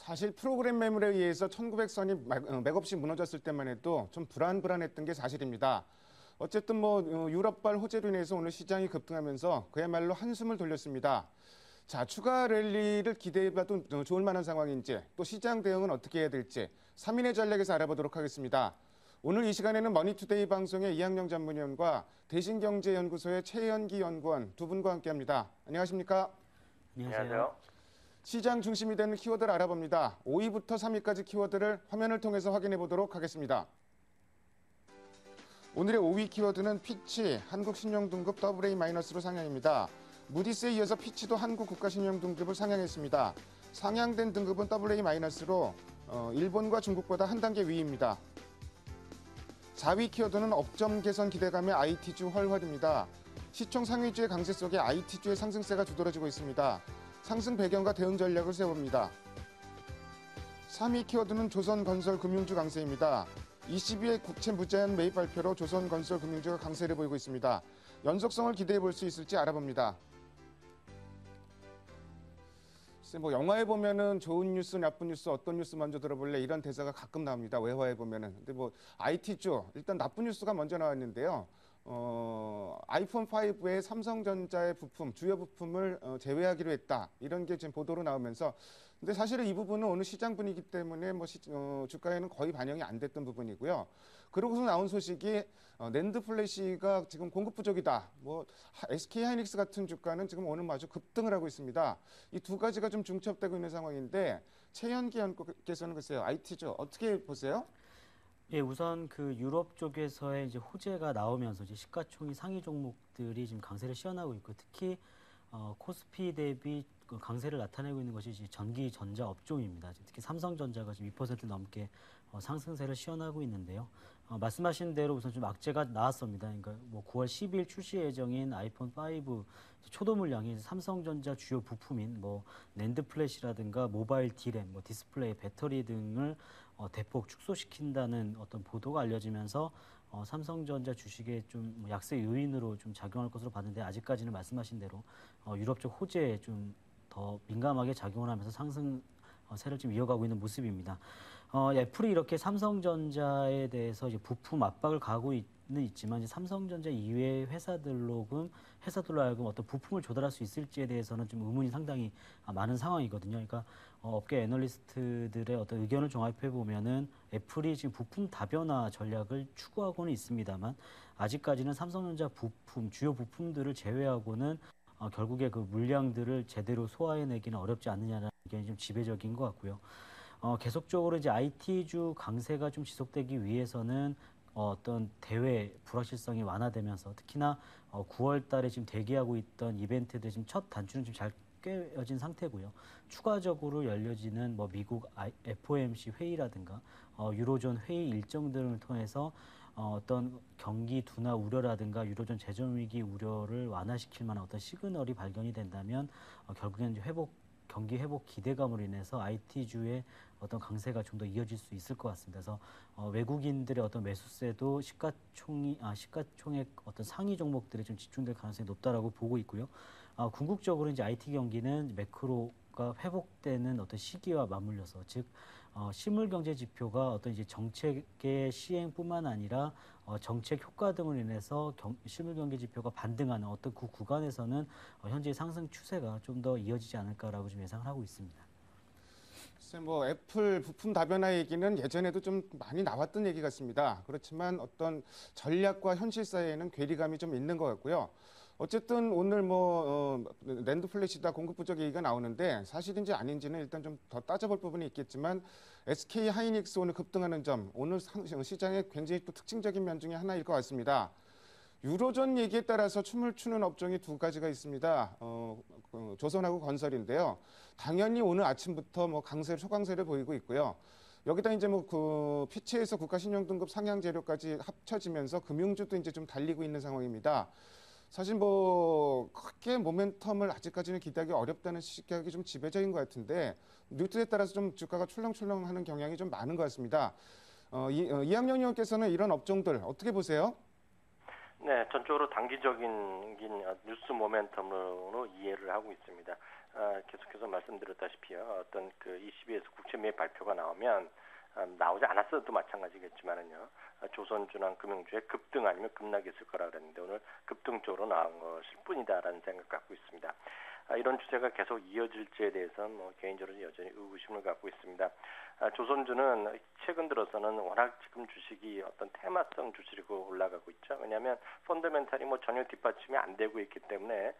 사실 프로그램 매물에 의해서 1900선이 맥없이 무너졌을 때만 해도 좀 불안했던 게 사실입니다. 어쨌든 유럽발 호재로 인해서 오늘 시장이 급등하면서 그야말로 한숨을 돌렸습니다. 자, 추가 랠리를 기대해봐도 좋을 만한 상황인지 또 시장 대응은 어떻게 해야 될지 3인의 전략에서 알아보도록 하겠습니다. 오늘 이 시간에는 머니투데이 방송의 이학영 전문위원과 대신경제연구소의 최연기 연구원 두 분과 함께합니다. 안녕하십니까? 안녕하세요. 시장 중심이 되는 키워드를 알아봅니다. 5위부터 3위까지 키워드를 화면을 통해서 확인해 보도록 하겠습니다. 오늘의 5위 키워드는 피치, 한국신용등급 AA-로 상향입니다. 무디스에 이어서 피치도 한국국가신용등급을 상향했습니다. 상향된 등급은 AA-로 일본과 중국보다 한 단계 위입니다. 4위 키워드는 업점 개선 기대감의 IT주 헐헐입니다. 시총 상위주의 강세 속에 IT주의 상승세가 두드러지고 있습니다. 상승 배경과 대응 전략을 세웁니다. 3위 키워드는 조선건설금융주 강세입니다. 22회 국채 무제한 매입 발표로 조선건설금융주가 강세를 보이고 있습니다. 연속성을 기대해 볼 수 있을지 알아봅니다. 영화에 보면은 좋은 뉴스, 나쁜 뉴스, 어떤 뉴스 먼저 들어볼래 이런 대사가 가끔 나옵니다. 외화에 보면은. 근데 IT주 일단 나쁜 뉴스가 먼저 나왔는데요. 아이폰 5의 삼성전자의 부품, 주요 부품을 제외하기로 했다. 이런 게 지금 보도로 나오면서 근데 사실은 이 부분은 오늘 시장 분위기 때문에 주가에는 거의 반영이 안 됐던 부분이고요. 그러고서 나온 소식이 낸드 플래시가 지금 공급 부족이다. SK 하이닉스 같은 주가는 지금 오늘 마주 급등을 하고 있습니다. 이 두 가지가 좀 중첩되고 있는 상황인데 최연기 연구께서는 글쎄요, IT죠. 어떻게 보세요? 예, 우선 그 유럽 쪽에서의 이제 호재가 나오면서 이제 시가총이 상위 종목들이 지금 강세를 시현하고 있고 특히 코스피 대비 강세를 나타내고 있는 것이 이제 전기 전자 업종입니다. 특히 삼성전자가 지금 2% 넘게 상승세를 시현하고 있는데요. 말씀하신 대로 우선 좀 악재가 나왔습니다. 그러니까 9월 10일 출시 예정인 아이폰 5 초도 물량이 삼성전자 주요 부품인 낸드 플래시라든가 모바일 D램, 디스플레이, 배터리 등을 대폭 축소시킨다는 어떤 보도가 알려지면서 삼성전자 주식에 좀 약세 요인으로 좀 작용할 것으로 봤는데 아직까지는 말씀하신 대로 유럽 쪽 호재에 좀 더 민감하게 작용을 하면서 상승세를 좀 이어가고 있는 모습입니다. 애플이 이렇게 삼성전자에 대해서 이제 부품 압박을 가하고 있지만 이제 삼성전자 이외의 회사들로 하여금 어떤 부품을 조달할 수 있을지에 대해서는 좀 의문이 상당히 많은 상황이거든요. 그러니까 업계 애널리스트들의 어떤 의견을 종합해 보면은 애플이 지금 부품 다변화 전략을 추구하고는 있습니다만 아직까지는 삼성전자 주요 부품들을 제외하고는 결국에 그 물량들을 제대로 소화해내기는 어렵지 않느냐는 의견이 좀 지배적인 것 같고요. 계속적으로 이제 IT주 강세가 좀 지속되기 위해서는 어떤 대외 불확실성이 완화되면서 특히나 9월 달에 지금 대기하고 있던 이벤트들 지금 첫 단추는 좀 잘 꿰어진 상태고요. 추가적으로 열려지는 미국 FOMC 회의라든가 유로존 회의 일정 등을 통해서 어떤 경기 둔화 우려라든가 유로존 재정 위기 우려를 완화시킬 만한 어떤 시그널이 발견이 된다면 결국에는 이제 경기 회복 기대감으로 인해서 IT주의 어떤 강세가 좀 더 이어질 수 있을 것 같습니다. 그래서 외국인들의 어떤 매수세도 시가총액 어떤 상위 종목들에 좀 집중될 가능성이 높다라고 보고 있고요. 궁극적으로 이제 IT 경기는 매크로가 회복되는 어떤 시기와 맞물려서 즉 실물 경제 지표가 어떤 이제 정책의 시행뿐만 아니라 정책 효과 등을 인해서 실물 경제 지표가 반등하는 어떤 그 구간에서는 현재 상승 추세가 좀 더 이어지지 않을까라고 좀 예상을 하고 있습니다. 글쎄 애플 부품 다변화 얘기는 예전에도 좀 많이 나왔던 얘기 같습니다. 그렇지만 어떤 전략과 현실 사이에는 괴리감이 좀 있는 것 같고요. 어쨌든 오늘 낸드 플래시다 공급 부족 얘기가 나오는데 사실인지 아닌지는 일단 좀 더 따져볼 부분이 있겠지만 SK 하이닉스 오늘 급등하는 점 오늘 시장의 굉장히 또 특징적인 면 중에 하나일 것 같습니다. 유로존 얘기에 따라서 춤을 추는 업종이 두 가지가 있습니다. 조선하고 건설인데요. 당연히 오늘 아침부터 초강세를 보이고 있고요. 여기다 이제 피치에서 국가신용등급 상향 재료까지 합쳐지면서 금융주도 이제 좀 달리고 있는 상황입니다. 사실 크게 모멘텀을 아직까지는 기대하기 어렵다는 시각이 좀 지배적인 것 같은데 뉴스에 따라서 좀 주가가 출렁출렁하는 경향이 좀 많은 것 같습니다. 이학영 의원께서는 이런 업종들 어떻게 보세요? 네, 전적으로 단기적인 뉴스 모멘텀으로 이해를 하고 있습니다. 계속해서 말씀드렸다시피요. 어떤 그 ECB에서 국채 매입 발표가 나오면 나오지 않았어도 마찬가지겠지만은요. 조선주나 금융주의 급등 아니면 급락이 있을 거라 그랬는데 오늘 급등 쪽으로 나온 것일 뿐이다라는 생각 갖고 있습니다. 이런 추세가 계속 이어질지에 대해서는 뭐 개인적으로 여전히 의구심을 갖고 있습니다. 조선주는 최근 들어서는 워낙 지금 주식이 어떤 테마성 주식으로 올라가고 있죠. 왜냐하면 펀더멘탈이 뭐 전혀 뒷받침이 안 되고 있기 때문에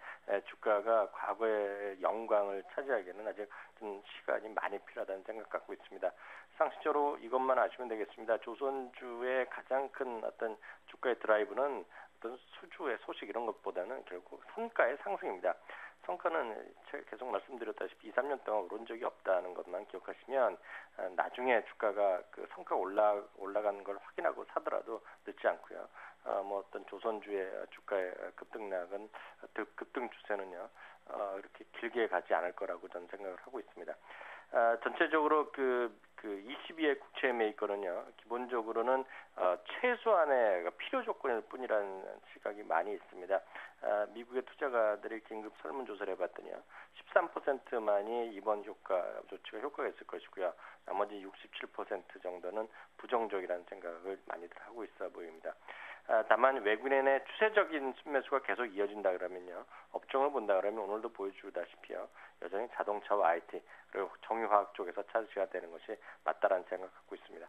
주가가 과거의 영광을 차지하기에는 아직 좀 시간이 많이 필요하다는 생각 갖고 있습니다. 상식적으로 이것만 아시면 되겠습니다. 조선주의 가장 큰 어떤 주가의 드라이브는 어떤 수주의 소식 이런 것보다는 결국 성과의 상승입니다. 성과는 제가 계속 말씀드렸다시피 2, 3년 동안 오른 적이 없다는 것만 기억하시면 나중에 주가가 그 성과 올라가는 걸 확인하고 사더라도 늦지 않고요. 뭐 어떤 조선주의 주가의 급등락은 급등 추세는요. 이렇게 길게 가지 않을 거라고 저는 생각을 하고 있습니다. 전체적으로 그 ECB의 국채 매입권은요, 기본적으로는 최소한의 필요 조건일 뿐이라는 시각이 많이 있습니다. 미국의 투자가들이 긴급 설문조사를 해봤더니요, 13%만이 이번 조치가 효과가 있을 것이고요, 나머지 67% 정도는 부정적이라는 생각을 많이들 하고 있어 보입니다. 다만 외국인의 추세적인 순매수가 계속 이어진다 그러면요, 업종을 본다 그러면 오늘도 보여주다시피요, 여전히 자동차와 IT 그리고 정유화학 쪽에서 차지가 되는 것이 맞다라는 생각 갖고 있습니다.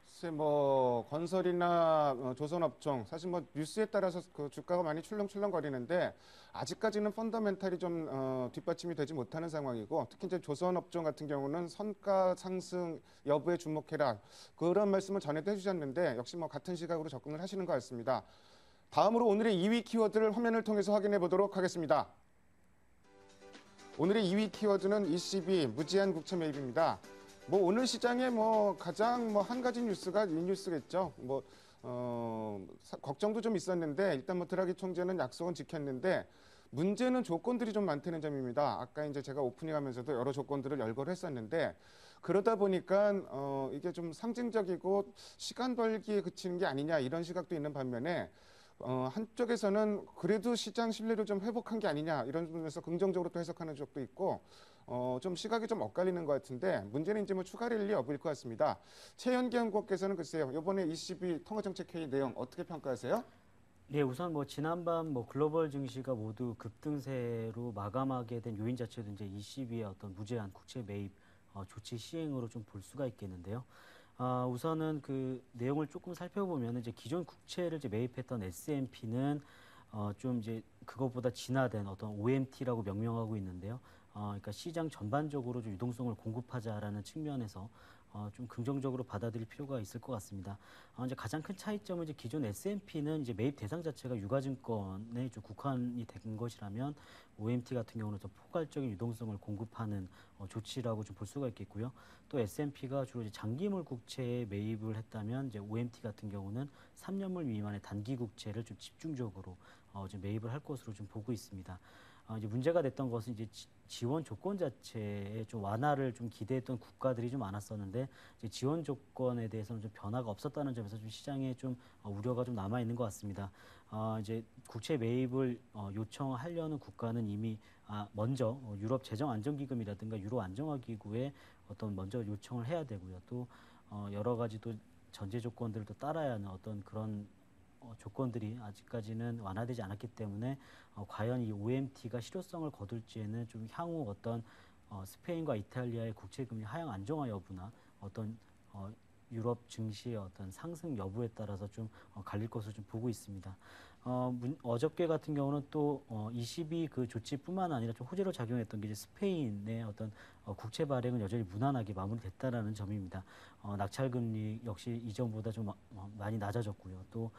글쎄 뭐 건설이나 조선업종 사실 뭐 뉴스에 따라서 그 주가가 많이 출렁출렁거리는데 아직까지는 펀더멘탈이 좀 뒷받침이 되지 못하는 상황이고 특히 이제 조선업종 같은 경우는 선가 상승 여부에 주목해라 그런 말씀을 전에도 해주셨는데 역시 뭐 같은 시각으로 접근을 하시는 것 같습니다. 다음으로 오늘의 2위 키워드를 화면을 통해서 확인해 보도록 하겠습니다. 오늘의 2위 키워드는 ECB 무제한 국채 매입입니다. 뭐 오늘 시장에 뭐 가장 뭐 한 가지 뉴스가 이 뉴스겠죠. 뭐 걱정도 좀 있었는데 일단 뭐 드라기 총재는 약속은 지켰는데 문제는 조건들이 좀 많다는 점입니다. 아까 이제 제가 오프닝하면서도 여러 조건들을 열거를 했었는데 그러다 보니까 이게 좀 상징적이고 시간 벌기에 그치는 게 아니냐 이런 시각도 있는 반면에 한쪽에서는 그래도 시장 신뢰를 좀 회복한 게 아니냐 이런 부분에서 긍정적으로 또 해석하는 쪽도 있고 좀 시각이 좀 엇갈리는 것 같은데 문제는 이제 뭐 추가 랠리 여부일 것 같습니다. 최현기 연구원께서는 글쎄요 이번에 ECB 통화정책회의 내용 어떻게 평가하세요? 네, 우선 뭐 지난밤 뭐 글로벌 증시가 모두 급등세로 마감하게 된 요인 자체도 이제 ECB의 어떤 무제한 국채 매입 조치 시행으로 좀 볼 수가 있겠는데요. 우선은 그 내용을 조금 살펴보면 이제 기존 국채를 이제 매입했던 S&P는 좀 이제 그것보다 진화된 어떤 OMT라고 명명하고 있는데요. 그러니까 시장 전반적으로 좀 유동성을 공급하자라는 측면에서 좀 긍정적으로 받아들일 필요가 있을 것 같습니다. 이제 가장 큰 차이점은 이제 기존 S&P는 이제 매입 대상 자체가 유가증권에 좀 국한이 된 것이라면 OMT 같은 경우는 더 포괄적인 유동성을 공급하는 조치라고 좀 볼 수가 있겠고요. 또 S&P가 주로 이제 장기물 국채에 매입을 했다면 이제 OMT 같은 경우는 3년물 미만의 단기 국채를 좀 집중적으로 좀 매입을 할 것으로 좀 보고 있습니다. 이제 문제가 됐던 것은 이제 지원 조건 자체에 좀 완화를 좀 기대했던 국가들이 좀 많았었는데 이제 지원 조건에 대해서는 좀 변화가 없었다는 점에서 좀 시장에 좀 우려가 좀 남아 있는 것 같습니다. 이제 국채 매입을 요청하려는 국가는 이미 먼저 유럽 재정 안정기금이라든가 유로 안정화기구에 어떤 먼저 요청을 해야 되고요. 또 여러 가지 또 전제 조건들을 또 따라야 하는 어떤 그런 조건들이 아직까지는 완화되지 않았기 때문에 과연 이 OMT가 실효성을 거둘지에는 좀 향후 어떤 스페인과 이탈리아의 국채금리 하향 안정화 여부나 어떤 유럽 증시의 어떤 상승 여부에 따라서 좀 갈릴 것으로 좀 보고 있습니다. 어저께 같은 경우는 또 ECB 그 조치뿐만 아니라 좀 호재로 작용했던 게 이제 스페인의 어떤 국채 발행은 여전히 무난하게 마무리됐다라는 점입니다. 낙찰금리 역시 이전보다 좀 많이 낮아졌고요. 또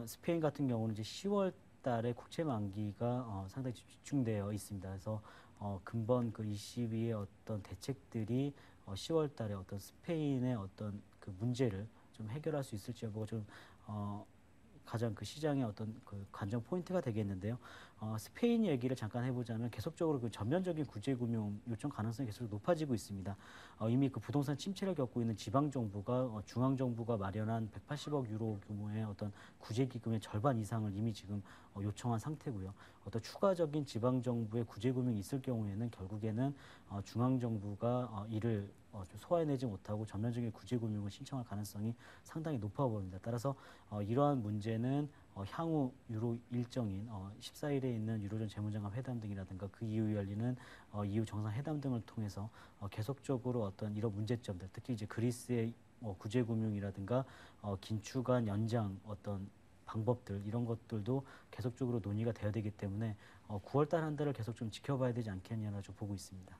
스페인 같은 경우는 이제 10월 달에 국채 만기가 상당히 집중되어 있습니다. 그래서 근본 그 ECB의 어떤 대책들이 10월 달에 어떤 스페인의 어떤 그 문제를 좀 해결할 수 있을지 여부가 좀 가장 그 시장의 어떤 그 관전 포인트가 되겠는데요. 스페인 얘기를 잠깐 해보자면 계속적으로 그 전면적인 구제금융 요청 가능성이 계속 높아지고 있습니다. 이미 그 부동산 침체를 겪고 있는 지방 정부가 중앙 정부가 마련한 180억 유로 규모의 어떤 구제 기금의 절반 이상을 이미 지금 요청한 상태고요. 어떤 추가적인 지방 정부의 구제 금융이 있을 경우에는 결국에는 중앙 정부가 이를 좀 소화해내지 못하고 전면적인 구제 금융을 신청할 가능성이 상당히 높아 보입니다. 따라서 이러한 문제는 향후 유로 일정인 14일에 있는 유로존 재무장관 회담 등이라든가 그 이후 열리는 EU 정상회담 등을 통해서 계속적으로 어떤 이런 문제점들, 특히 이제 그리스의 구제 금융이라든가 긴축안 연장 어떤 방법들 이런 것들도 계속적으로 논의가 되어야 되기 때문에 9월 달 한 달을 계속 좀 지켜봐야 되지 않겠냐라 좀 보고 있습니다.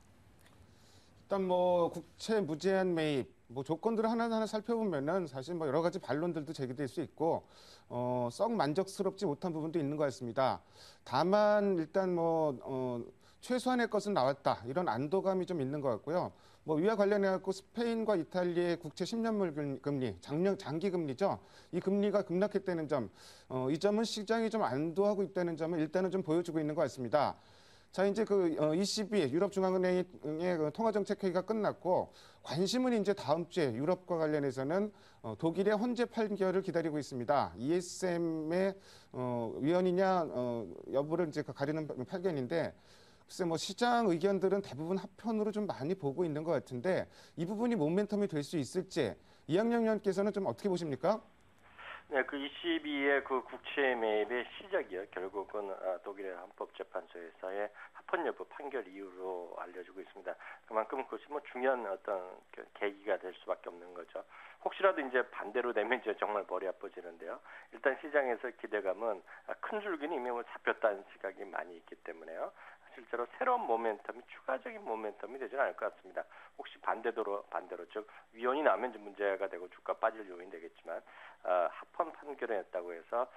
일단 뭐 국채 무제한 매입 뭐 조건들을 하나하나 살펴보면은 사실 뭐 여러 가지 반론들도 제기될 수 있고 썩 만족스럽지 못한 부분도 있는 것 같습니다. 다만 일단 최소한의 것은 나왔다 이런 안도감이 좀 있는 것 같고요. 뭐 위와 관련해 갖고 스페인과 이탈리아의 국채 10년물 금리, 장기 금리죠. 이 금리가 급락했다는 점, 이 점은 시장이 좀 안도하고 있다는 점을 일단은 좀 보여주고 있는 것 같습니다. 자, 이제 ECB 유럽중앙은행의 그 통화정책회의가 끝났고 관심은 이제 다음 주에 유럽과 관련해서는 독일의 헌재 판결을 기다리고 있습니다. ESM의 위헌이냐 여부를 이제 가리는 판결인데 글쎄 뭐 시장 의견들은 대부분 합편으로 좀 많이 보고 있는 것 같은데 이 부분이 모멘텀이 될 수 있을지 이학영 의원께서는 좀 어떻게 보십니까? 네, 그 ECB의 그 국채 매입의 시작이요. 결국은 독일의 헌법재판소에서의 합헌 여부 판결 이후로 알려지고 있습니다. 그만큼 그것이 뭐 중요한 어떤 계기가 될 수밖에 없는 거죠. 혹시라도 이제 반대로 되면 이제 정말 머리 아파지는데요. 일단 시장에서 기대감은 큰 줄기는 이미 뭐 잡혔다는 시각이 많이 있기 때문에요. 실제로 새로운 모멘텀이 추가적인 모멘텀이 되지는 않을 것 같습니다. 혹시 반대로 즉 위헌이 나면 이제 문제가 되고 주가 빠질 요인이 되겠지만 합헌 판결을 했다고 해서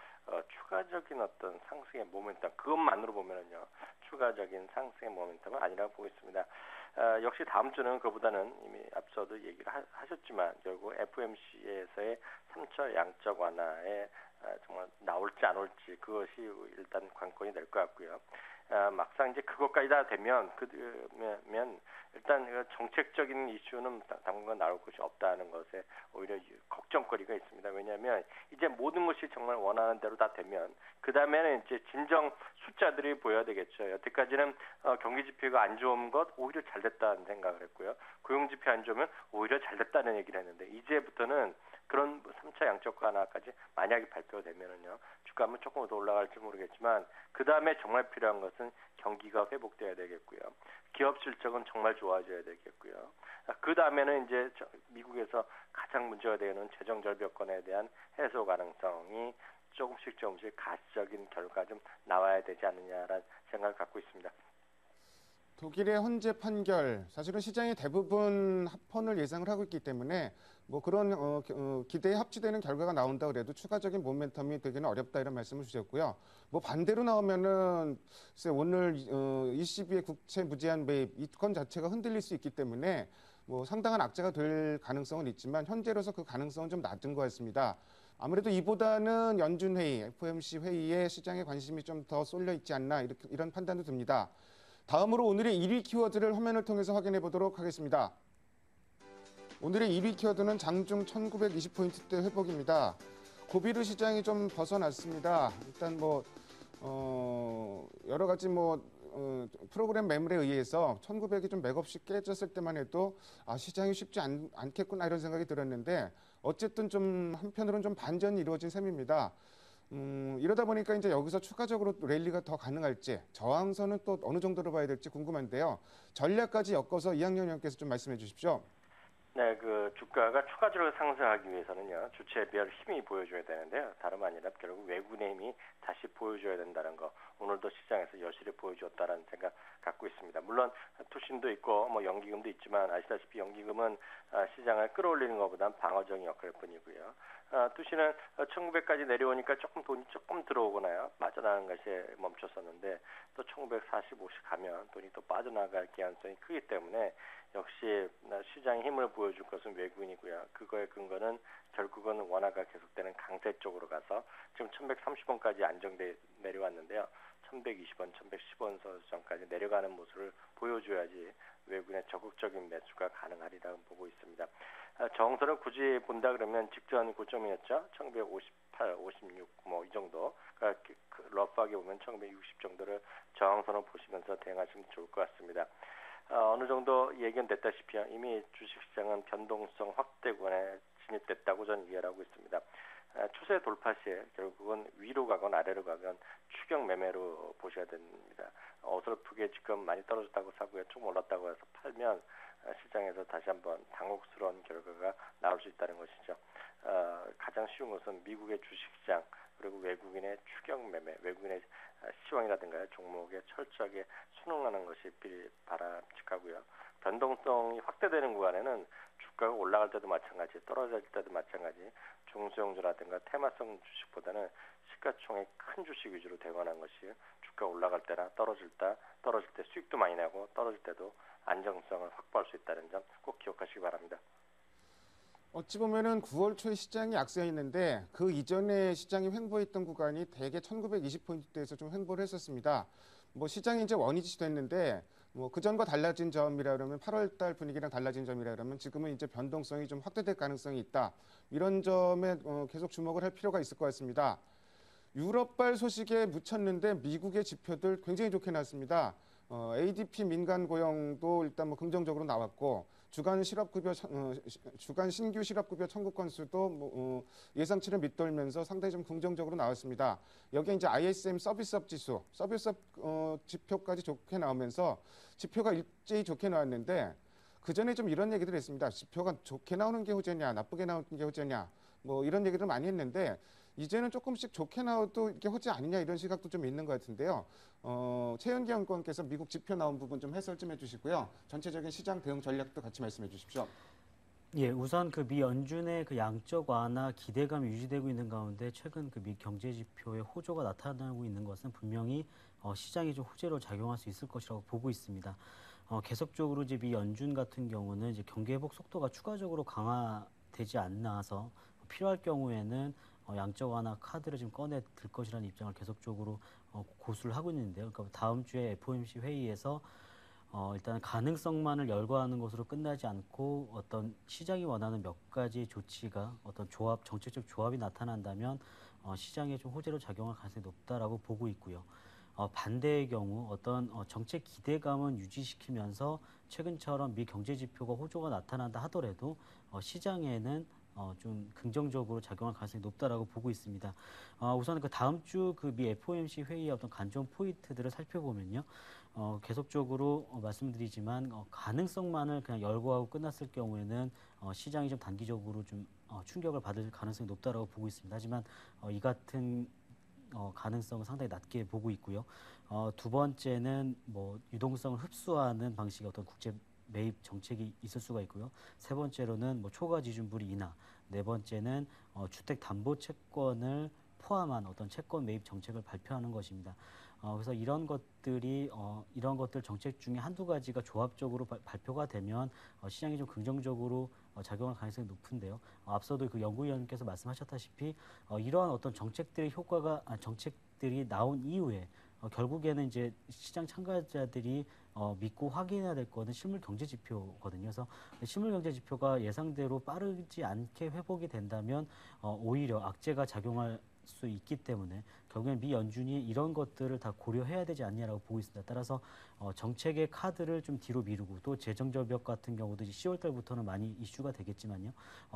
추가적인 어떤 상승의 모멘텀 그것만으로 보면은요 추가적인 상승의 모멘텀은 아니라고 보고 있습니다. 역시 다음 주는 그보다는 이미 앞서도 얘기를 하셨지만 결국 FOMC에서의 3차 양적 완화에 정말 나올지 안 올지 그것이 일단 관건이 될 것 같고요. 막상 이제 그것까지 다 되면 그러면 일단 정책적인 이슈는 당분간 나올 것이 없다는 것에 오히려 걱정거리가 있습니다. 왜냐하면 이제 모든 것이 정말 원하는 대로 다 되면 그 다음에는 이제 진정 숫자들이 보여야 되겠죠. 여태까지는 경기 지표가 안 좋은 것 오히려 잘 됐다는 생각을 했고요. 고용 지표 안 좋으면 오히려 잘 됐다는 얘기를 했는데 이제부터는 그런 3차 양적 완화까지 만약에 발표되면은요 주가 한번 조금 더 올라갈지 모르겠지만 그 다음에 정말 필요한 것은 경기가 회복돼야 되겠고요. 기업 실적은 정말 좋아져야 되겠고요. 그 다음에는 이제 미국에서 가장 문제가 되는 재정 절벽권에 대한 해소 가능성이 조금씩 가시적인 결과 좀 나와야 되지 않느냐라는 생각을 갖고 있습니다. 독일의 헌재 판결, 사실은 시장이 대부분 합헌을 예상을 하고 있기 때문에 뭐 그런 기대에 합치되는 결과가 나온다 그래도 추가적인 모멘텀이 되기는 어렵다 이런 말씀을 주셨고요. 뭐 반대로 나오면은 글쎄 오늘 ECB의 국채 무제한 매입 이 건 자체가 흔들릴 수 있기 때문에 뭐 상당한 악재가 될 가능성은 있지만 현재로서 그 가능성은 좀 낮은 것 같습니다. 아무래도 이보다는 연준 회의, FOMC 회의에 시장의 관심이 좀 더 쏠려 있지 않나 이런 판단도 듭니다. 다음으로 오늘의 1위 키워드를 화면을 통해서 확인해 보도록 하겠습니다. 오늘의 1위 키워드는 장중 1920포인트대 회복입니다. 고비르 시장이 좀 벗어났습니다. 일단 여러 가지 프로그램 매물에 의해서 1900이 좀 맥없이 깨졌을 때만 해도 시장이 쉽지 않겠구나 이런 생각이 들었는데 어쨌든 좀 한편으로는 좀 반전이 이루어진 셈입니다. 이러다 보니까 이제 여기서 추가적으로 랠리가 더 가능할지 저항선은 또 어느 정도로 봐야 될지 궁금한데요. 전략까지 엮어서 이학년 의원께서 좀 말씀해 주십시오. 네, 그 주가가 추가적으로 상승하기 위해서는요 주체별 힘이 보여줘야 되는데요. 다름 아니라 결국 외국인의 힘이 다시 보여줘야 된다는 거. 오늘도 시장에서 여실히 보여주었다라는 생각 갖고 있습니다. 물론 투신도 있고 뭐 연기금도 있지만 아시다시피 연기금은 시장을 끌어올리는 것보다는 방어적인 역할일 뿐이고요. 투신은 1900까지 내려오니까 돈이 조금 들어오거나요. 빠져나가는 것이 멈췄었는데 또 1940, 50 가면 돈이 또 빠져나갈 가능성이 크기 때문에 역시 시장의 힘을 보여줄 것은 외국인이고요. 그거의 근거는 결국은 원화가 계속되는 강세 쪽으로 가서 지금 1130원까지 안정돼 내려왔는데요. 1120원, 1110원 선까지 내려가는 모습을 보여줘야지 외국인의 적극적인 매수가 가능하리라고 보고 있습니다. 저항선을 굳이 본다 그러면 직전 고점이었죠. 1958, 56 뭐 이 정도. 그러니까 러프하게 보면 1960 정도를 저항선을 보시면서 대응하시면 좋을 것 같습니다. 어느 정도 예견됐다시피 이미 주식시장은 변동성 확대권에 진입됐다고 저는 이해를 하고 있습니다. 추세 돌파 시에 결국은 위로 가건 아래로 가건 추격 매매로 보셔야 됩니다. 어설프게 지금 많이 떨어졌다고 사고요. 좀 올랐다고 해서 팔면 시장에서 다시 한번 당혹스러운 결과가 나올 수 있다는 것이죠. 가장 쉬운 것은 미국의 주식시장 그리고 외국인의 추격 매매, 외국인의 시황이라든가 종목에 철저하게 순응하는 것이 바람직하고요. 변동성이 확대되는 구간에는 주가가 올라갈 때도 마찬가지, 떨어질 때도 마찬가지, 중소형주라든가 테마성 주식보다는 시가총액 큰 주식 위주로 대응하는 것이 주가 올라갈 때나 떨어질 때 수익도 많이 나고 떨어질 때도 안정성을 확보할 수 있다는 점 꼭 기억하시기 바랍니다. 어찌 보면은 9월 초에 시장이 악세했는데 그 이전에 시장이 횡보했던 구간이 대개 1920포인트대에서 좀 횡보를 했었습니다. 뭐 시장이 이제 원위치 됐는데 뭐 그전과 달라진 점이라 그러면 8월 달 분위기랑 달라진 점이라 그러면 지금은 이제 변동성이 좀 확대될 가능성이 있다. 이런 점에 계속 주목을 할 필요가 있을 것 같습니다. 유럽발 소식에 묻혔는데 미국의 지표들 굉장히 좋게 나왔습니다. ADP 민간 고용도 일단 뭐 긍정적으로 나왔고 주간 신규 실업급여 청구 건수도 예상치를 밑돌면서 상당히 좀 긍정적으로 나왔습니다. 여기에 이제 ISM 서비스업 지수, 서비스업 지표까지 좋게 나오면서 지표가 일제히 좋게 나왔는데 그 전에 좀 이런 얘기들 했습니다. 지표가 좋게 나오는 게 호재냐, 나쁘게 나오는 게 호재냐, 뭐 이런 얘기를 많이 했는데 이제는 조금씩 좋게 나와도 이게 호재 아니냐 이런 시각도 좀 있는 것 같은데요. 최현기 연구원께서 미국 지표 나온 부분 좀 해설 좀 해주시고요. 전체적인 시장 대응 전략도 같이 말씀해 주십시오. 예, 우선 그 미 연준의 그 양적 완화 기대감이 유지되고 있는 가운데 최근 그 미 경제 지표의 호조가 나타나고 있는 것은 분명히 시장이 좀 호재로 작용할 수 있을 것이라고 보고 있습니다. 계속적으로 이제 미 연준 같은 경우는 이제 경기 회복 속도가 추가적으로 강화되지 않아서 필요할 경우에는 양적 완화 카드를 좀 꺼내 들 것이라는 입장을 계속적으로 고수를 하고 있는데요. 그러니까 다음 주에 FOMC 회의에서 일단 가능성만을 열거하는 것으로 끝나지 않고 어떤 시장이 원하는 몇 가지 조치가 어떤 정책적 조합이 나타난다면 시장에 좀 호재로 작용할 가능성이 높다라고 보고 있고요. 반대의 경우 어떤 정책 기대감은 유지시키면서 최근처럼 미 경제 지표가 호조가 나타난다 하더라도 시장에는 좀 긍정적으로 작용할 가능성이 높다라고 보고 있습니다. 우선 그 다음 주 그 미 FOMC 회의의 어떤 관전 포인트들을 살펴보면요. 계속적으로 말씀드리지만 가능성만을 그냥 열거하고 끝났을 경우에는 시장이 좀 단기적으로 좀 충격을 받을 가능성이 높다라고 보고 있습니다. 하지만 이 같은 가능성은 상당히 낮게 보고 있고요. 두 번째는 뭐 유동성을 흡수하는 방식의 어떤 국제 매입 정책이 있을 수가 있고요. 세 번째로는 뭐 초과 지준불이 인하, 네 번째는 주택 담보 채권을 포함한 어떤 채권 매입 정책을 발표하는 것입니다. 그래서 이런 것들 정책 중에 한두 가지가 조합적으로 발표가 되면 시장이 좀 긍정적으로 작용할 가능성이 높은데요. 앞서도 그 연구위원님께서 말씀하셨다시피 이러한 어떤 정책들의 정책들이 나온 이후에 결국에는 이제 시장 참가자들이 믿고 확인해야 될 거는 실물 경제 지표거든요. 그래서 실물 경제 지표가 예상대로 빠르지 않게 회복이 된다면 오히려 악재가 작용할 수 있기 때문에 결국엔 미 연준이 이런 것들을 다 고려해야 되지 않냐라고 보고 있습니다. 따라서 정책의 카드를 좀 뒤로 미루고 또 재정 절벽 같은 경우도 이제 10월 달부터는 많이 이슈가 되겠지만요.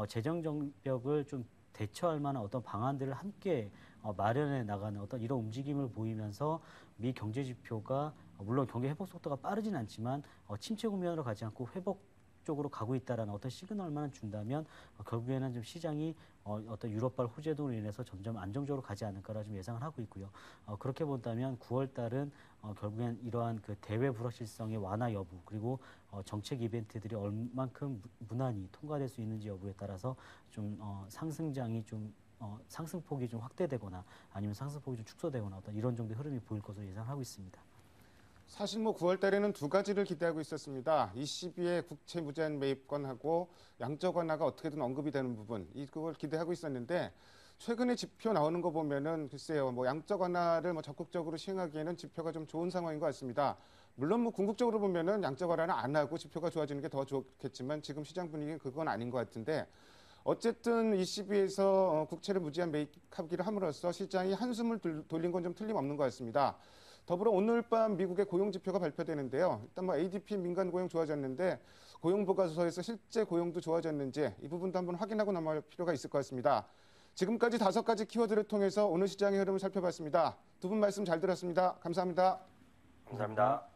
재정 절벽을 좀 대처할 만한 어떤 방안들을 함께 마련해 나가는 어떤 이런 움직임을 보이면서 미 경제 지표가 물론 경기 회복 속도가 빠르진 않지만 침체 국면으로 가지 않고 회복 쪽으로 가고 있다라는 어떤 시그널만 준다면 결국에는 좀 시장이 어떤 유럽발 호재 등으로 인해서 점점 안정적으로 가지 않을까라 좀 예상을 하고 있고요. 그렇게 본다면 9월 달은 결국엔 이러한 그 대외 불확실성의 완화 여부 그리고 정책 이벤트들이 얼만큼 무난히 통과될 수 있는지 여부에 따라서 좀 상승장이 좀 상승폭이 좀 확대되거나 아니면 상승폭이 좀 축소되거나 어떤 이런 정도의 흐름이 보일 것으로 예상하고 있습니다. 사실 뭐 9월 달에는 두 가지를 기대하고 있었습니다. ECB의 국채 무제한 매입권하고 양적 완화가 어떻게든 언급이 되는 부분, 이걸 기대하고 있었는데 최근에 지표 나오는 거 보면은 글쎄요, 뭐 양적 완화를 뭐 적극적으로 시행하기에는 지표가 좀 좋은 상황인 것 같습니다. 물론 뭐 궁극적으로 보면은 양적 완화는 안 하고 지표가 좋아지는 게 더 좋겠지만 지금 시장 분위기는 그건 아닌 것 같은데 어쨌든 ECB에서 국채를 무제한 매입하기를 함으로써 시장이 한숨을 돌린 건 좀 틀림없는 것 같습니다. 더불어 오늘 밤 미국의 고용 지표가 발표되는데요. 일단 뭐 ADP 민간 고용 좋아졌는데 고용 보고서에서 실제 고용도 좋아졌는지 이 부분도 한번 확인하고 넘어갈 필요가 있을 것 같습니다. 지금까지 5가지 키워드를 통해서 오늘 시장의 흐름을 살펴봤습니다. 두 분 말씀 잘 들었습니다. 감사합니다. 감사합니다.